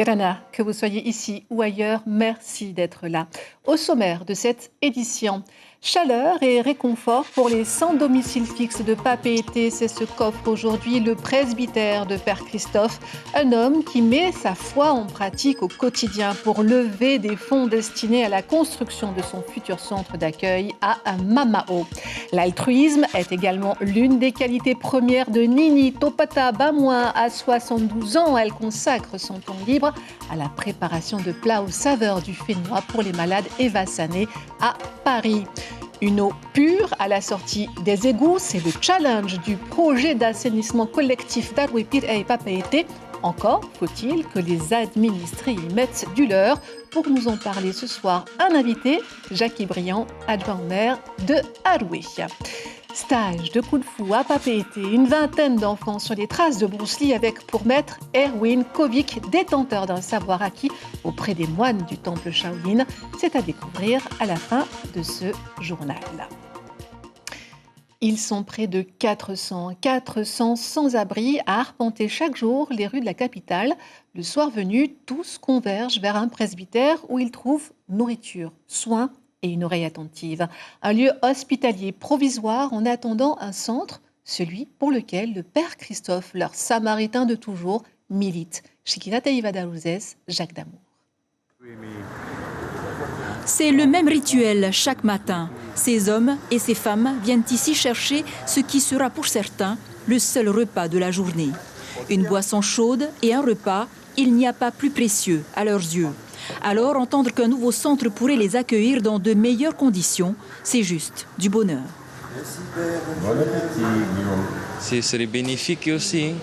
Yorana, que vous soyez ici ou ailleurs, merci d'être là. Au sommaire de cette édition, chaleur et réconfort pour les sans domicile fixe de Papeete, c'est ce qu'offre aujourd'hui le presbytère de Père Christophe, un homme qui met sa foi en pratique au quotidien pour lever des fonds destinés à la construction de son futur centre d'accueil à Mamao. L'altruisme est également l'une des qualités premières de Nini Topata Bamoin. À 72 ans, elle consacre son temps libre à la préparation de plats aux saveurs du Fénois pour les malades évassanés à Paris. Une eau pure à la sortie des égouts, c'est le challenge du projet d'assainissement collectif d'Arwepir et Papeete. Encore faut-il que les administrés y mettent du leur. Pour nous en parler ce soir, un invité, Jackie Briand, adjoint au maire de Aroué. Stage de Kung Fu à Papeete, une vingtaine d'enfants sur les traces de Bruce Lee avec pour maître Erwin Kovic, détenteur d'un savoir acquis auprès des moines du temple Shaolin. C'est à découvrir à la fin de ce journal. Ils sont près de 400 sans-abri à arpenter chaque jour les rues de la capitale. Le soir venu, tous convergent vers un presbytère où ils trouvent nourriture, soins et une oreille attentive. Un lieu hospitalier provisoire en attendant un centre, celui pour lequel le Père Christophe, leur samaritain de toujours, milite. Chikinata Ivadarouzès, Jacques Damour. C'est le même rituel chaque matin. Ces hommes et ces femmes viennent ici chercher ce qui sera pour certains le seul repas de la journée. Une boisson chaude et un repas, il n'y a pas plus précieux à leurs yeux. Alors, entendre qu'un nouveau centre pourrait les accueillir dans de meilleures conditions, c'est juste du bonheur. C'est bénéfique aussi,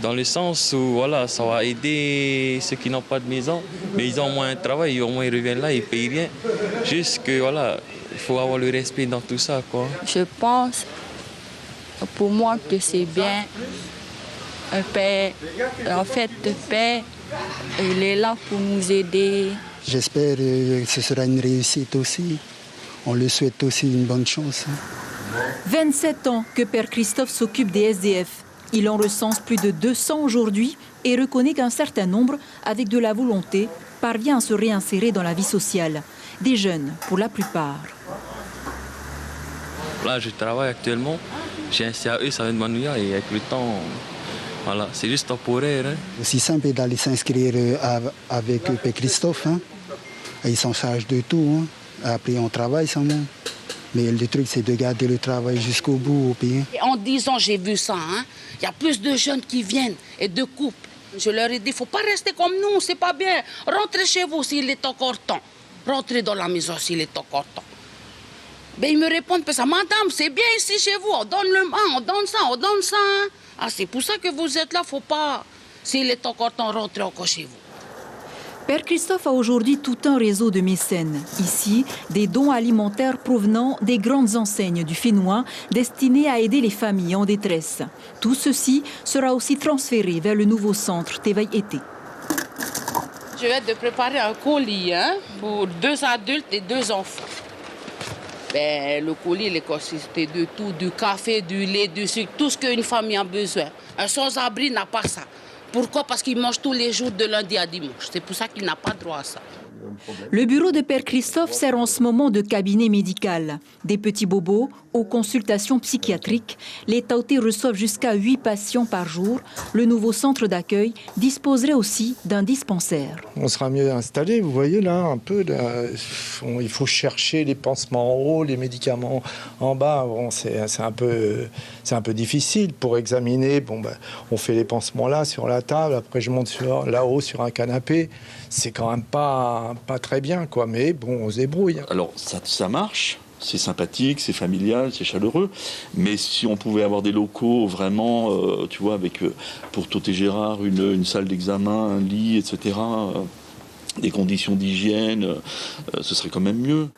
dans le sens où voilà, ça va aider ceux qui n'ont pas de maison, mais ils ont moins de travail, au moins ils reviennent là, ils ne payent rien. Juste que voilà, il faut avoir le respect dans tout ça, quoi. Je pense, pour moi, que c'est bien. Un père, en fait, le père, il est là pour nous aider. J'espère que ce sera une réussite aussi. On lui souhaite aussi une bonne chance. 27 ans que Père Christophe s'occupe des SDF. Il en recense plus de 200 aujourd'hui et reconnaît qu'un certain nombre, avec de la volonté, parvient à se réinsérer dans la vie sociale. Des jeunes, pour la plupart. Là, je travaille actuellement. J'ai un CAE, ça vient de Manouya et avec le temps... Voilà, c'est juste temporaire. Hein. Aussi simple d'aller s'inscrire avec Père Christophe. Hein. Il s'en charge de tout. Hein. Après, on travaille seulement. Mais le truc, c'est de garder le travail jusqu'au bout au pays. En 10 ans, j'ai vu ça. Hein. Il y a plus de jeunes qui viennent et de couples. Je leur ai dit, il ne faut pas rester comme nous, c'est pas bien. Rentrez chez vous s'il est encore temps. Rentrez dans la maison s'il est encore temps. Ben, ils me répondent, ça, madame, c'est bien ici chez vous. On donne le main, on donne ça, on donne ça. Hein. Ah, c'est pour ça que vous êtes là, faut pas. S'il est encore temps, rentrez encore chez vous. Père Christophe a aujourd'hui tout un réseau de mécènes. Ici, des dons alimentaires provenant des grandes enseignes du Fénois destinés à aider les familles en détresse. Tout ceci sera aussi transféré vers le nouveau centre Tevaï-Été. Je vais te préparer un colis pour 2 adultes et 2 enfants. Ben, le colis, il est constitué de tout, du café, du lait, du sucre, tout ce qu'une famille a besoin. Un sans-abri n'a pas ça. Pourquoi? Parce qu'il mange tous les jours de lundi à dimanche. C'est pour ça qu'il n'a pas droit à ça. Le bureau de Père Christophe sert en ce moment de cabinet médical. Des petits bobos aux consultations psychiatriques. Les Taotés reçoivent jusqu'à 8 patients par jour. Le nouveau centre d'accueil disposerait aussi d'un dispensaire. On sera mieux installé, vous voyez là, un peu. Il faut chercher les pansements en haut, les médicaments en bas. Bon, c'est un peu difficile pour examiner. Bon, on fait les pansements là, sur la table. Après, je monte là-haut sur un canapé. C'est quand même pas très bien, quoi. Mais bon, on se débrouille. Alors, ça marche. C'est sympathique, c'est familial, c'est chaleureux. Mais si on pouvait avoir des locaux vraiment, tu vois, avec pour Toté Gérard, une salle d'examen, un lit, etc., des conditions d'hygiène, ce serait quand même mieux.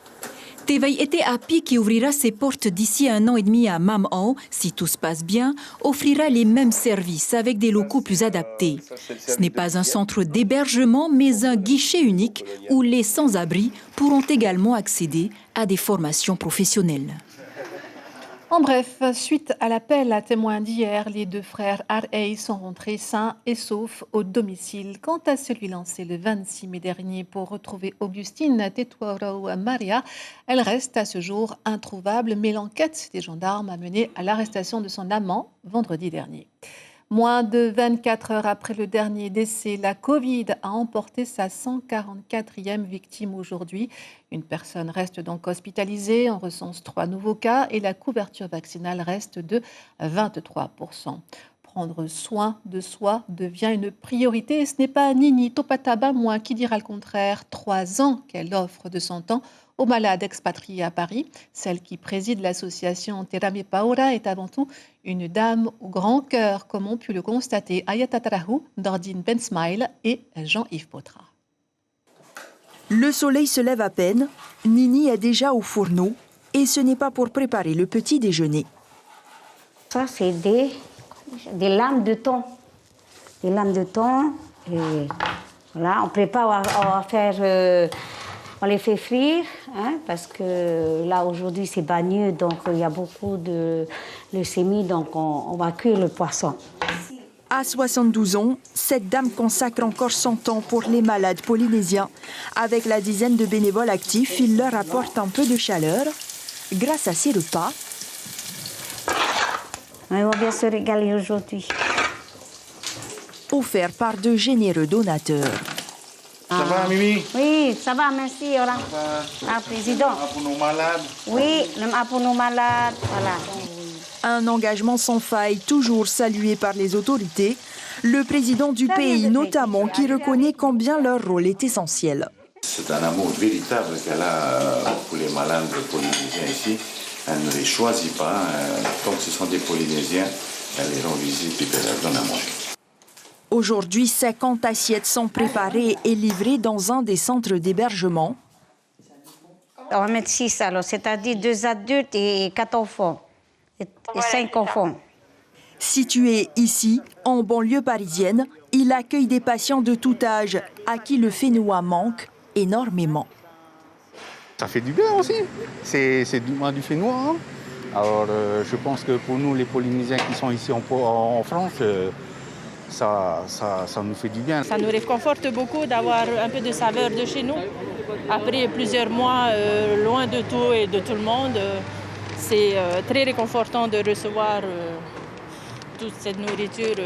Tevaï-Été Api, qui ouvrira ses portes d'ici 1 an et demi à Mamao, si tout se passe bien, offrira les mêmes services avec des locaux plus adaptés. Ce n'est pas un centre d'hébergement, mais un guichet unique où les sans-abri pourront également accéder à des formations professionnelles. En bref, suite à l'appel à témoins d'hier, les deux frères Arey sont rentrés sains et saufs au domicile. Quant à celui lancé le 26 mai dernier pour retrouver Augustine Tetuaro Maria, elle reste à ce jour introuvable, mais l'enquête des gendarmes a mené à l'arrestation de son amant vendredi dernier. Moins de 24 heures après le dernier décès, la Covid a emporté sa 144e victime aujourd'hui. Une personne reste donc hospitalisée, on recense 3 nouveaux cas et la couverture vaccinale reste de 23%. Prendre soin de soi devient une priorité et ce n'est pas Nini Topataba qui dira le contraire. 3 ans qu'elle offre de son temps aux malades expatriés à Paris. Celle qui préside l'association Terame Paola est avant tout une dame au grand cœur, comme ont pu le constater Ayata Tarahou, Dordine Bensmail et Jean-Yves Potra. Le soleil se lève à peine, Nini est déjà au fourneau et ce n'est pas pour préparer le petit déjeuner. Ça, c'est des lames de thon. Des lames de thon. Et voilà, on prépare, on va faire... on les fait frire, parce que là, aujourd'hui, c'est bagneux, donc il y a beaucoup de leucémie, donc on va cuire le poisson. À 72 ans, cette dame consacre encore son temps pour les malades polynésiens. Avec la dizaine de bénévoles actifs, il leur apporte un peu de chaleur grâce à ces repas. Ils vont bien se régaler aujourd'hui. Offerts par de généreux donateurs. Ça va, Mimi? Oui, ça va, merci. Ça va. Ah, président. Pour nos malades. Oui, pour nos malades, voilà. Un engagement sans faille, toujours salué par les autorités. Le président du pays, notamment, qui reconnaît combien leur rôle est essentiel. C'est un amour véritable qu'elle a pour les malades polynésiens ici. Elle ne les choisit pas. Tant que ce sont des Polynésiens, elle les rend visite et elle leur donne à manger. Aujourd'hui, 50 assiettes sont préparées et livrées dans un des centres d'hébergement. On va mettre 6 alors, c'est-à-dire 2 adultes et 4 enfants. Et 5 enfants. Situé ici, en banlieue parisienne, il accueille des patients de tout âge à qui le fénois manque énormément. Ça fait du bien aussi, c'est du fénois. Hein. Alors je pense que pour nous les Polynésiens qui sont ici en France, ça nous fait du bien. Ça nous réconforte beaucoup d'avoir un peu de saveur de chez nous. Après plusieurs mois loin de tout et de tout le monde, c'est très réconfortant de recevoir toute cette nourriture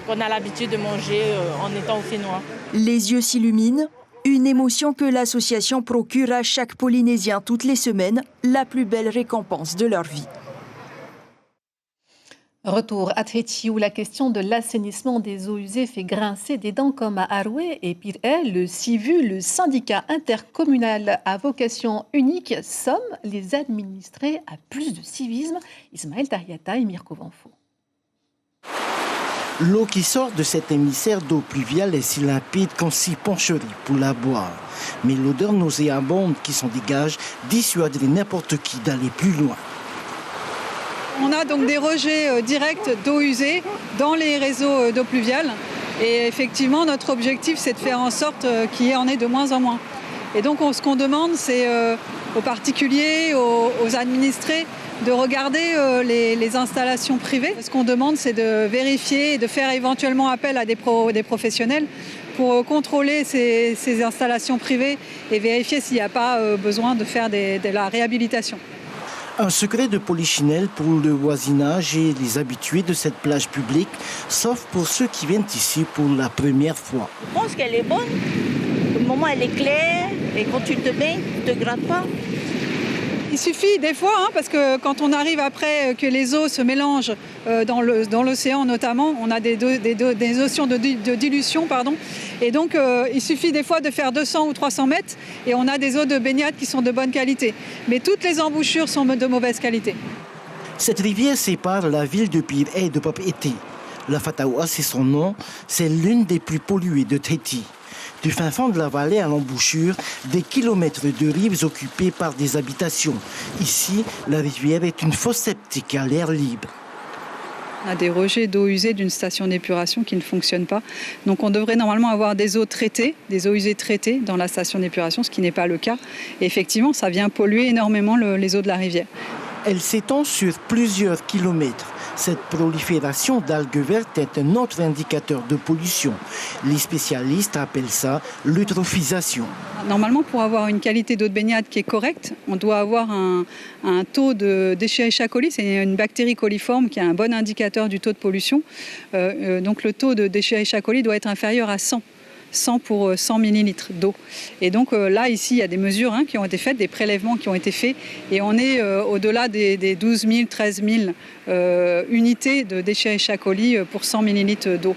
qu'on a l'habitude de manger en étant au Fénois. Les yeux s'illuminent, une émotion que l'association procure à chaque Polynésien toutes les semaines, la plus belle récompense de leur vie. Retour à Tahiti où la question de l'assainissement des eaux usées fait grincer des dents comme à Aroué et pire est, le CIVU, le syndicat intercommunal à vocation unique, somme les administrés à plus de civisme. Ismaël Tariata et Mirko Vanfo. L'eau qui sort de cet émissaire d'eau pluviale est si limpide qu'on s'y pencherait pour la boire. Mais l'odeur nauséabonde qui s'en dégage dissuaderait n'importe qui d'aller plus loin. On a donc des rejets directs d'eau usée dans les réseaux d'eau pluviale. Et effectivement, notre objectif, c'est de faire en sorte qu'il y en ait de moins en moins. Et donc, ce qu'on demande, c'est aux particuliers, aux administrés, de regarder les installations privées. Ce qu'on demande, c'est de vérifier et de faire éventuellement appel à des professionnels pour contrôler ces installations privées et vérifier s'il n'y a pas besoin de faire de la réhabilitation. Un secret de polichinelle pour le voisinage et les habitués de cette plage publique, sauf pour ceux qui viennent ici pour la première fois. Je pense qu'elle est bonne. Le moment, elle est claire et quand tu te baignes, tu ne te grattes pas. Il suffit des fois, parce que quand on arrive après que les eaux se mélangent dans l'océan notamment, on a des notions de dilution, et donc il suffit des fois de faire 200 ou 300 mètres et on a des eaux de baignade qui sont de bonne qualité. Mais toutes les embouchures sont de mauvaise qualité. Cette rivière sépare la ville de Pirée et de Papeete. La Fataua, c'est son nom, c'est l'une des plus polluées de Tahiti. Du fin fond de la vallée à l'embouchure, des kilomètres de rives occupées par des habitations. Ici, la rivière est une fosse septique à l'air libre. On a des rejets d'eau usée d'une station d'épuration qui ne fonctionnent pas. Donc on devrait normalement avoir des eaux traitées, des eaux usées traitées dans la station d'épuration, ce qui n'est pas le cas. Et effectivement, ça vient polluer énormément les eaux de la rivière. Elle s'étend sur plusieurs kilomètres. Cette prolifération d'algues vertes est un autre indicateur de pollution. Les spécialistes appellent ça l'eutrophisation. Normalement, pour avoir une qualité d'eau de baignade qui est correcte, on doit avoir un taux de Escherichia coli, c'est une bactérie coliforme qui est un bon indicateur du taux de pollution. Donc le taux de Escherichia coli doit être inférieur à 100 pour 100 millilitres d'eau. Et donc là, ici, il y a des mesures qui ont été faites, des prélèvements qui ont été faits, et on est au-delà des 12 000, 13 000 unités de Escherichia coli pour 100 millilitres d'eau.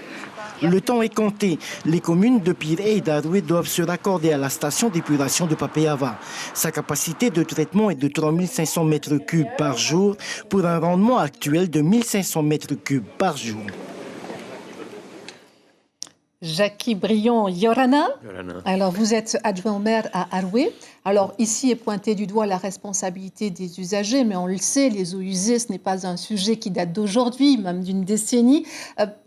Le temps est compté. Les communes de Pirée et d'Aroué doivent se raccorder à la station d'épuration de Papeava. Sa capacité de traitement est de 3500 mètres cubes par jour pour un rendement actuel de 1500 mètres cubes par jour. Jackie Brion, Yorana. Alors, vous êtes adjoint au maire à Aroué. Alors, ici est pointée du doigt la responsabilité des usagers, mais on le sait, les eaux usées, ce n'est pas un sujet qui date d'aujourd'hui, même d'une décennie.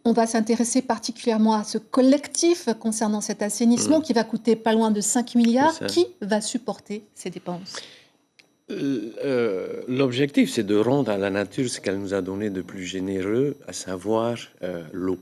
On va s'intéresser particulièrement à ce collectif concernant cet assainissement qui va coûter pas loin de 5 milliards. Qui va supporter ces dépenses ? L'objectif, c'est de rendre à la nature ce qu'elle nous a donné de plus généreux, à savoir l'eau.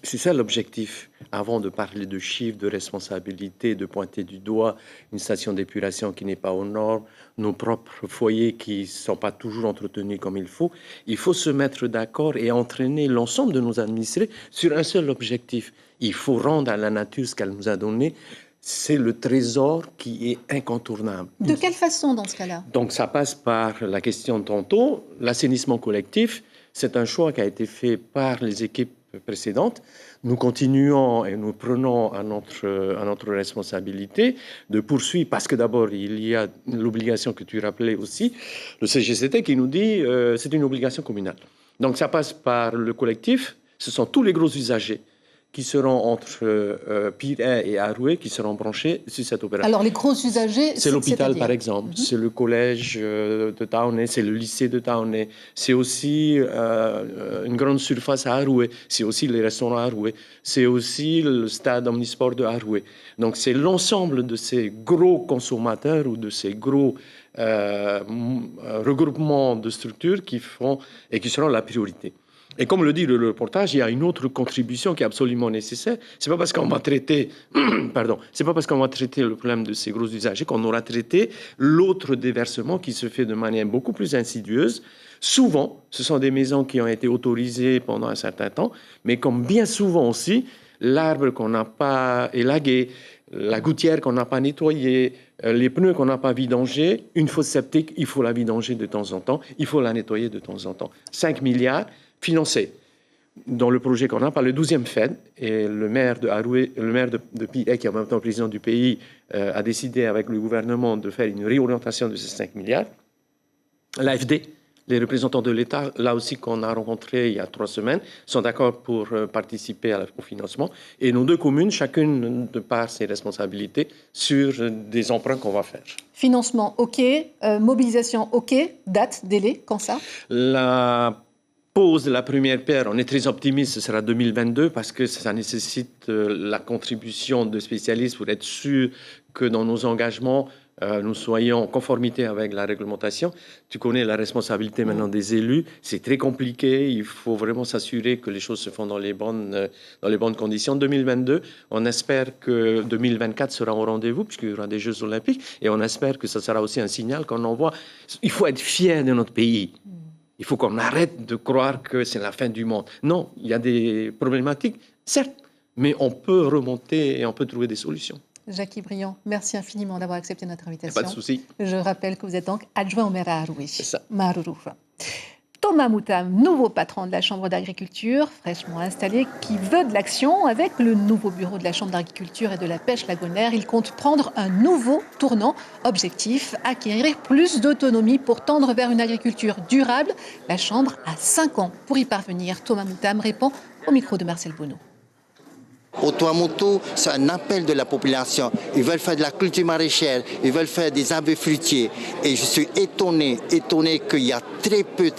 C'est ça l'objectif. Avant de parler de chiffres, de responsabilité, de pointer du doigt une station d'épuration qui n'est pas aux normes, nos propres foyers qui ne sont pas toujours entretenus comme il faut se mettre d'accord et entraîner l'ensemble de nos administrés sur un seul objectif. Il faut rendre à la nature ce qu'elle nous a donné. C'est le trésor qui est incontournable. De quelle façon dans ce cas-là ? Donc ça passe par la question de tantôt, l'assainissement collectif. C'est un choix qui a été fait par les équipes précédentes. Nous continuons et nous prenons à notre responsabilité de poursuivre, parce que d'abord, il y a l'obligation que tu rappelais aussi, le CGCT qui nous dit c'est une obligation communale. Donc ça passe par le collectif, ce sont tous les gros usagers qui seront entre Pirée et Aroué, qui seront branchés sur cette opération. Alors, les gros usagers, c'est l'hôpital, par exemple, c'est le collège de Taoné, c'est le lycée de Taoné, c'est aussi une grande surface à Aroué, c'est aussi les restaurants à Aroué, c'est aussi le stade omnisport de Aroué. Donc, c'est l'ensemble de ces gros consommateurs ou de ces gros regroupements de structures qui font et qui seront la priorité. Et comme le dit le reportage, il y a une autre contribution qui est absolument nécessaire. C'est pas parce qu'on va traiter, c'est pas parce qu'on va traiter le problème de ces gros usagers qu'on aura traité l'autre déversement qui se fait de manière beaucoup plus insidieuse. Souvent, ce sont des maisons qui ont été autorisées pendant un certain temps, mais comme bien souvent aussi, l'arbre qu'on n'a pas élagué, la gouttière qu'on n'a pas nettoyée, les pneus qu'on n'a pas vidangés, une fosse septique, il faut la vidanger de temps en temps, il faut la nettoyer de temps en temps. 5 milliards financés dans le projet qu'on a par le 12e FED, et le maire de Aroué, le maire de Pirée, qui est en même temps le président du pays, a décidé avec le gouvernement de faire une réorientation de ces 5 milliards. L'AFD, les représentants de l'État, là aussi qu'on a rencontrés il y a 3 semaines, sont d'accord pour participer au financement. Et nos deux communes, chacune de par ses responsabilités, sur des emprunts qu'on va faire. Financement, OK. Mobilisation, OK. Date, délai, quand ça ? La pose de la première pierre, on est très optimiste, ce sera 2022 parce que ça nécessite la contribution de spécialistes pour être sûr que dans nos engagements, nous soyons en conformité avec la réglementation. Tu connais la responsabilité maintenant des élus, c'est très compliqué, il faut vraiment s'assurer que les choses se font dans les bonnes conditions. 2022, on espère que 2024 sera au rendez-vous puisqu'il y aura des Jeux Olympiques et on espère que ça sera aussi un signal qu'on envoie. Il faut être fier de notre pays. Il faut qu'on arrête de croire que c'est la fin du monde. Non, il y a des problématiques, certes, mais on peut remonter et on peut trouver des solutions. Jackie Brion, merci infiniment d'avoir accepté notre invitation. Pas de souci. Je rappelle que vous êtes donc adjoint au maire à Aroué. C'est ça. Marouroufa. Thomas Moutam, nouveau patron de la Chambre d'agriculture, fraîchement installé, qui veut de l'action avec le nouveau bureau de la Chambre d'agriculture et de la pêche lagonaire. Il compte prendre un nouveau tournant. Objectif, acquérir plus d'autonomie pour tendre vers une agriculture durable. La Chambre a 5 ans pour y parvenir. Thomas Moutam répond au micro de Marcel Bonneau. Au Tuamotu, c'est un appel de la population. Ils veulent faire de la culture maraîchère, ils veulent faire des arbres fruitiers. Et je suis étonné qu'il y a très peu.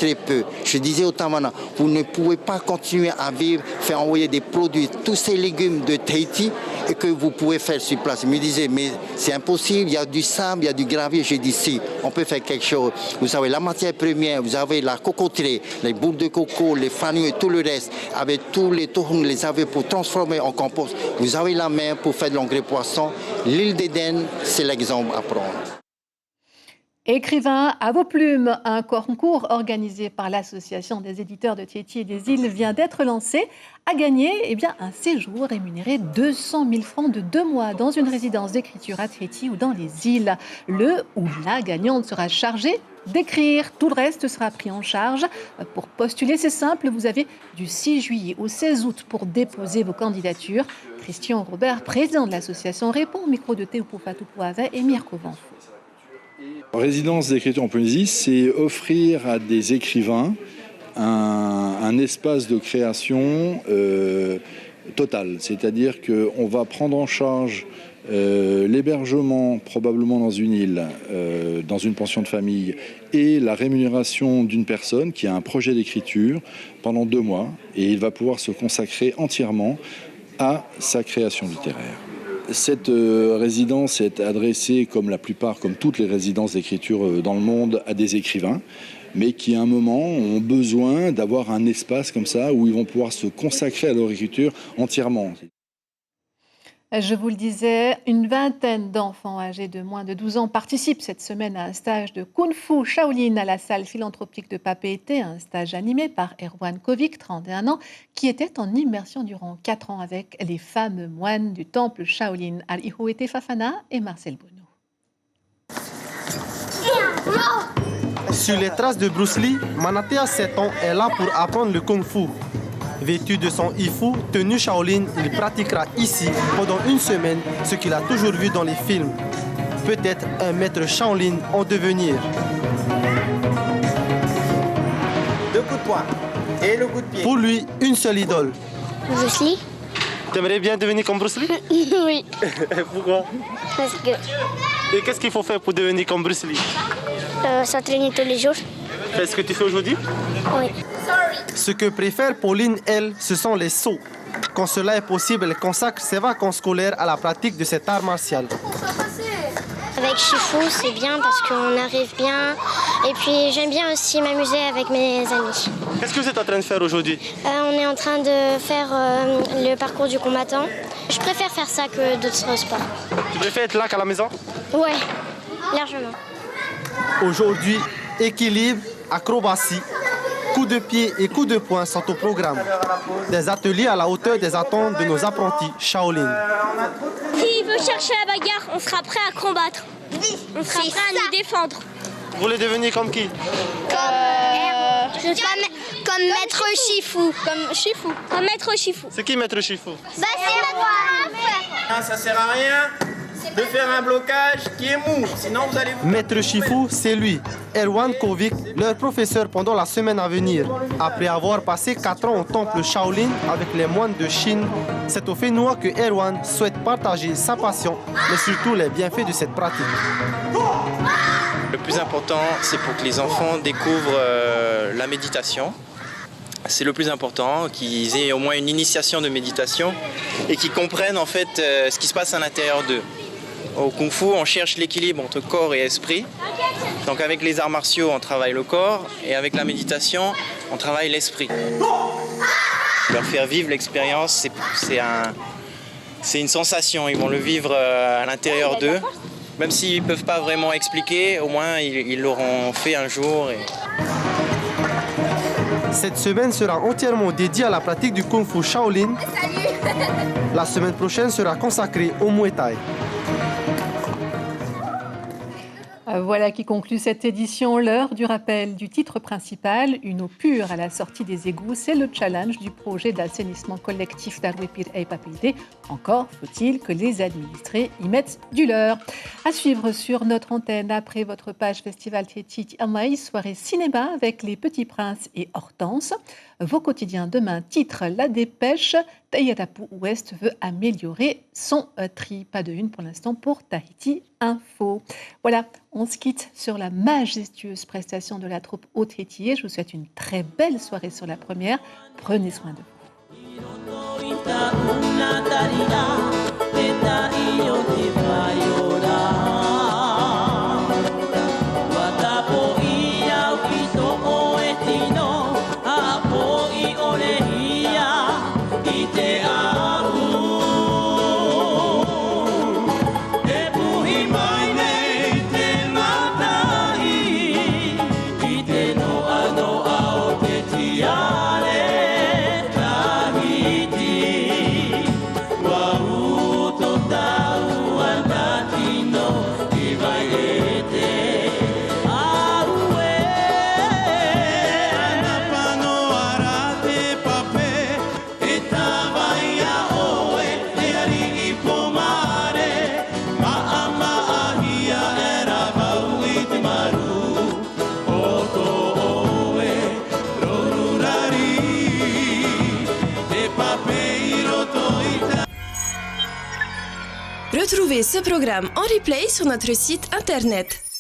Je disais au Tamana, vous ne pouvez pas continuer à vivre, faire envoyer des produits, tous ces légumes de Tahiti, et que vous pouvez faire sur place. Ils me disaient, mais c'est impossible, il y a du sable, il y a du gravier. J'ai dit, si, on peut faire quelque chose. Vous avez la matière première, vous avez la cocoterie, les boules de coco, les fanus et tout le reste, avec tous les tohung, les avez pour transformer en compost. Vous avez la mer pour faire de l'engrais poisson. L'île d'Éden, c'est l'exemple à prendre. Écrivain à vos plumes, un concours organisé par l'Association des éditeurs de Tahiti et des îles vient d'être lancé. À gagner un séjour rémunéré 200 000 francs de 2 mois dans une résidence d'écriture à Tahiti ou dans les îles. Le ou la gagnante sera chargée d'écrire. Tout le reste sera pris en charge. Pour postuler, c'est simple, vous avez du 6 juillet au 16 août pour déposer vos candidatures. Christian Robert, président de l'association, répond au micro de Teupu Fatupuave et Mirko Vanfo. Résidence d'écriture en Polynésie, c'est offrir à des écrivains un espace de création total. C'est-à-dire qu'on va prendre en charge l'hébergement probablement dans une île, dans une pension de famille, et la rémunération d'une personne qui a un projet d'écriture pendant 2 mois, et il va pouvoir se consacrer entièrement à sa création littéraire. Cette résidence est adressée, comme toutes les résidences d'écriture dans le monde, à des écrivains, mais qui à un moment ont besoin d'avoir un espace comme ça où ils vont pouvoir se consacrer à leur écriture entièrement. Je vous le disais, une vingtaine d'enfants âgés de moins de 12 ans participent cette semaine à un stage de Kung Fu Shaolin à la salle philanthropique de Papeete, un stage animé par Erwan Kovic, 31 ans, qui était en immersion durant 4 ans avec les fameux moines du temple Shaolin, Alihoete Fafana et Marcel Bono. Sur les traces de Bruce Lee, Manatea, 7 ans, est là pour apprendre le Kung Fu. Vêtu de son ifu, tenue Shaolin, il pratiquera ici pendant 1 semaine ce qu'il a toujours vu dans les films. Peut-être un maître Shaolin en devenir. 2 coups de poing et le coup de pied. Pour lui, une seule idole. Bruce Lee. T'aimerais bien devenir comme Bruce Lee? Oui. Pourquoi? Parce que... Et qu'est-ce qu'il faut faire pour devenir comme Bruce Lee? S'entraîner tous les jours. C'est ce que tu fais aujourd'hui? Oui. Ce que préfère Pauline, elle, ce sont les sauts. Quand cela est possible, elle consacre ses vacances scolaires à la pratique de cet art martial. Avec Shifu, c'est bien parce qu'on arrive bien. Et puis j'aime bien aussi m'amuser avec mes amis. Qu'est-ce que vous êtes en train de faire aujourd'hui? On est en train de faire le parcours du combattant. Je préfère faire ça que d'autres sports. Tu préfères être là qu'à la maison? Ouais, largement. Aujourd'hui, équilibre, acrobatie, coups de pied et coups de poing sont au programme. Des ateliers à la hauteur des attentes de nos apprentis Shaolin. S'il veut chercher la bagarre, on sera prêt à combattre. On sera prêt à nous défendre. Vous voulez devenir comme qui? Comme Maître Shifu. Comme Shifu. Comme Maître Shifu. C'est qui Maître Shifu? Bah c'est moi. Ça sert à rien de faire un blocage qui est mou, sinon vous allez vous... Maître Shifu, c'est lui, Erwan Kovic, leur professeur pendant la semaine à venir. Après avoir passé 4 ans au temple Shaolin avec les moines de Chine, c'est au Fénois que Erwan souhaite partager sa passion, mais surtout les bienfaits de cette pratique. Le plus important, c'est pour que les enfants découvrent la méditation. C'est le plus important, qu'ils aient au moins une initiation de méditation et qu'ils comprennent en fait ce qui se passe à l'intérieur d'eux. Au Kung Fu, on cherche l'équilibre entre corps et esprit. Donc avec les arts martiaux, on travaille le corps et avec la méditation, on travaille l'esprit. Leur faire vivre l'expérience, c'est une sensation, ils vont le vivre à l'intérieur d'eux. Même s'ils ne peuvent pas vraiment expliquer, au moins ils l'auront fait un jour. Cette semaine sera entièrement dédiée à la pratique du Kung Fu Shaolin. La semaine prochaine sera consacrée au Muay Thai. Voilà qui conclut cette édition. L'heure du rappel du titre principal, une eau pure à la sortie des égouts, c'est le challenge du projet d'assainissement collectif d'Arwepir et Papeete. Encore faut-il que les administrés y mettent du leur. À suivre sur notre antenne après votre page Festival Tahiti Amai, soirée cinéma avec Les Petits Princes et Hortense. vos quotidiens demain. Titre La Dépêche, Tahiti Ouest veut améliorer son tri. Pas de une pour l'instant pour Tahiti Info. Voilà, on se quitte sur la majestueuse prestation de la troupe Haute Tahiti. Je vous souhaite une très belle soirée sur la première. Prenez soin de vous. Retrouvez ce programme en replay sur notre site internet.